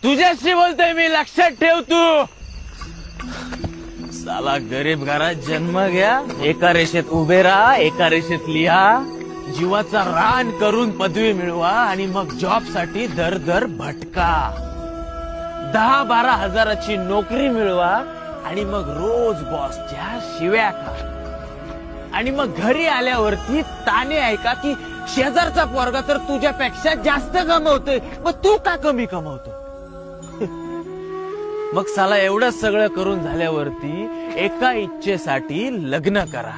तुझ्याशी बोलतोय मी, लक्षात ठेव तू. साला गरीब घरात जन्म घ्या, एका रेषेत उभे राहा, एका रेषेत लिहा, जीवाचा रान करून पदवी मिळवा आणि मग जॉब साठी दर दर भटका. 10-12 हजाराची नोकरी मिळवा आणि मग रोज बॉसच्या शिव्या खा. आणि मग घरी आल्यावरती ताने ऐका की शेजारचा पोरगा तर तुझ्यापेक्षा जास्त कमवतोय, मग तू का कमी कमवतो. मग साला एवढं सगळं करून झाल्यावरती एका इच्छेसाठी लग्न करा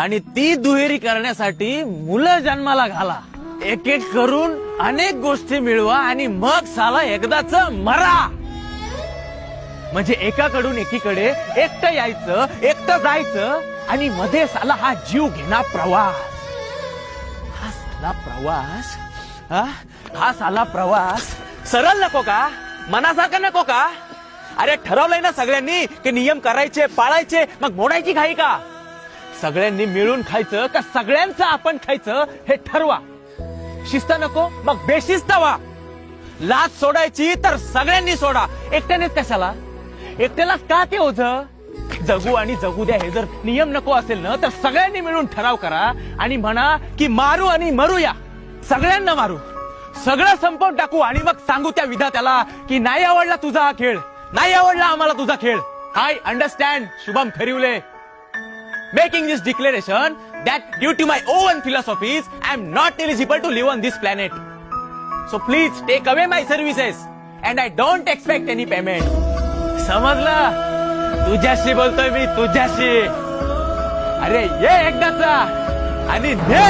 आणि ती दुहेरी करण्यासाठी मुलं जन्माला घाला. एक एक करून अनेक गोष्टी मिळवा आणि मग साला एकदाच मरा. म्हणजे एकाकडून एकीकडे एकटं यायचं, एकटं जायचं आणि मध्ये साला हा जीव घेणा प्रवास. हा साला प्रवास, हा साला प्रवास सरळ नको का, मनासारखं नको का. अरे ठरवलंय ना सगळ्यांनी की नियम करायचे, पाळायचे, मग मोडायची घाई का. सगळ्यांनी मिळून खायचं का सगळ्यांचं आपण खायचं हे ठरवा. शिस्त नको मग बेशिस्त व्हा. लाच सोडायची तर सगळ्यांनी सोडा, एकट्यानेच कशाला. एकट्यालाच का ते ओझं. जगू आणि जगू द्या हे जर नियम नको असेल ना तर सगळ्यांनी मिळून ठराव करा आणि म्हणा की मारू आणि मरूया, सगळ्यांना मारू, सगळं संपवून टाकू आणि मग सांगू त्या विधात्याला की नाही आवडला तुझा हा खेळ, नाही आवडला आम्हाला तुझा खेळ. I understand Shubham Kharivale. Making this declaration that due to my own philosophies, I am not eligible to live on this planet. So please take away my services and I don't expect any payment. समजलं? तुझ्याशी बोलतोय मी, तुझ्याशी. अरे ये एकदाचा आणि ने.